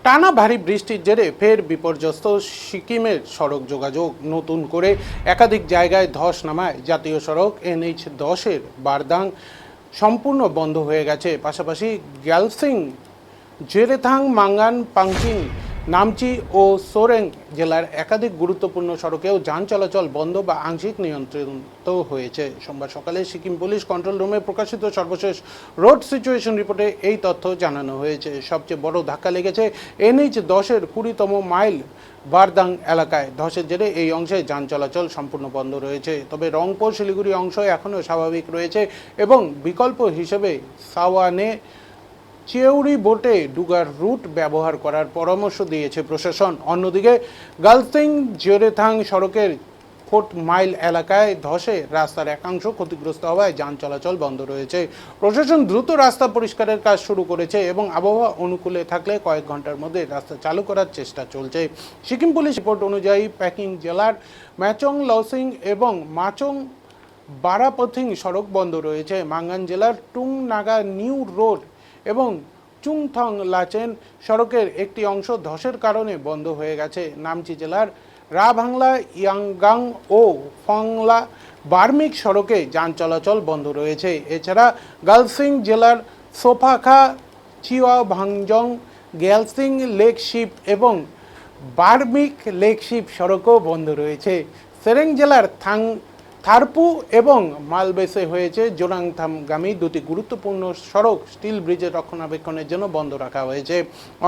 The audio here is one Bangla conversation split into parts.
টানা ভারী বৃষ্টির জেরে ফের বিপর্যস্ত সিকিমের সড়ক যোগাযোগ। নতুন করে একাধিক জায়গায় ধস নামায় জাতীয় সড়ক NH-10-এর বারদাং সম্পূর্ণ বন্ধ হয়ে গেছে। পাশাপাশি গ্যালসিং, জেরেথাং, মাঙ্গান, পাংচিং, নামচি ও সোরেং জেলার একাধিক গুরুত্বপূর্ণ সড়কেও যান চলাচল বন্ধ বা আংশিক নিয়ন্ত্রিত হয়েছে। সোমবার সকালে সিকিম পুলিশ কন্ট্রোল রুমে প্রকাশিত সর্বশেষ রোড সিচুয়েশন রিপোর্টে এই তথ্য জানানো হয়েছে। সবচেয়ে বড় ধাক্কা লেগেছে NH-10-এর 20তম মাইল বারদাং এলাকায়। ধসের জেরে এই অংশে যান চলাচল সম্পূর্ণ বন্ধ রয়েছে। তবে রংপুর শিলিগুড়ি অংশ এখনও স্বাভাবিক রয়েছে এবং বিকল্প হিসেবে সাওয়ানে চিউরি বোটে ডুগার রুট ব্যবহার করার পরামর্শ দিয়েছে প্রশাসন। অন্যদিকে গালসিং জেরেথাং সড়কের 4 মাইল এলাকায় ধসে রাস্তার একাংশ ক্ষতিগ্রস্ত হওয়ায় যান চলাচল বন্ধ রয়েছে। প্রশাসন দ্রুত রাস্তা পরিষ্কারের কাজ শুরু করেছে এবং আবহাওয়া অনুকূলে থাকলে কয়েক ঘন্টার মধ্যে রাস্তা চালু করার চেষ্টা চলছে। সিকিম পুলিশ রিপোর্ট অনুযায়ী প্যাকিং জেলার ম্যাচং লসিং এবং মাচং বারাপথিং সড়ক বন্ধ রয়েছে। মাঙ্গান জেলার টুং নাগা নিউ রোড এবং চুংথং লাচেন সড়কের একটি অংশ ধসের কারণে বন্ধ হয়ে গেছে। নামচি জেলার রাভাংলা, ইয়াংগাং ও ফংলা বার্মিক সড়কে যান চলাচল বন্ধ রয়েছে। এছাড়া গালসিং জেলার সোফাখা, চিওয়া ভাংজং, গ্যালসিং লেকশিপ এবং বার্মিক লেকশিপ সড়কও বন্ধ রয়েছে। সেরেং জেলার থারপু এবং মালবেসে হয়েছে জোরাংথামগামী দুটি গুরুত্বপূর্ণ সড়ক স্টিল ব্রিজের রক্ষণাবেক্ষণের জন্য বন্ধ রাখা হয়েছে।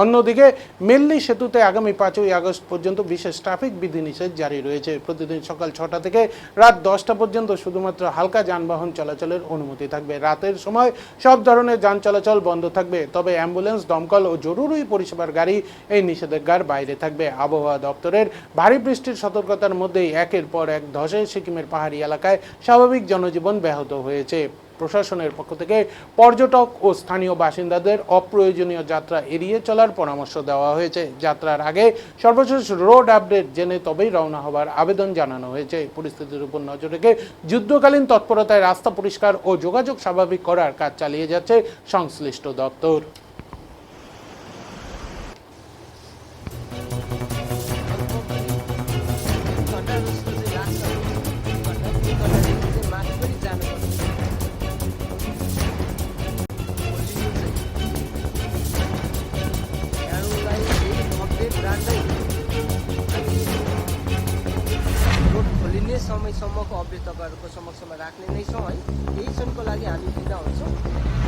অন্যদিকে মেল্লি সেতুতে আগামী 5ই আগস্ট পর্যন্ত বিশেষ ট্রাফিক বিধিনিষেধ জারি রয়েছে। প্রতিদিন সকাল 6টা থেকে রাত 10টা পর্যন্ত শুধুমাত্র হালকা যানবাহন চলাচলের অনুমতি থাকবে। রাতের সময় সব ধরনের যান চলাচল বন্ধ থাকবে, তবে অ্যাম্বুলেন্স, দমকল ও জরুরি পরিষেবার গাড়ি এই নিষেধাজ্ঞার বাইরে থাকবে। আবহাওয়া দপ্তরের ভারী বৃষ্টির সতর্কতার মধ্যেই একের পর এক ধসে সিকিমের পাহাড়ি এলাকায় স্বাভাবিক জনজীবন ব্যাহত হয়েছে। প্রশাসনের পক্ষ থেকে পর্যটক ও স্থানীয় বাসিন্দাদের অপ্রয়োজনীয় যাত্রা এড়িয়ে চলার পরামর্শ দেওয়া হয়েছে। যাত্রার আগে সর্বশেষ রোড আপডেট জেনে তবেই রওনা হবার আবেদন জানানো হয়েছে। পরিস্থিতির উপর নজর রেখে যুদ্ধকালীন তৎপরতায় রাস্তা পরিষ্কার ও যোগাযোগ স্বাভাবিক করার কাজ চালিয়ে যাচ্ছে সংশ্লিষ্ট দপ্তর। रोड खोलिने समयसम्मको अपडेट तपाईँहरूको समक्षमा राख्ने नै छौँ है। केही क्षणको लागि हामी बिदा हुन्छौँ।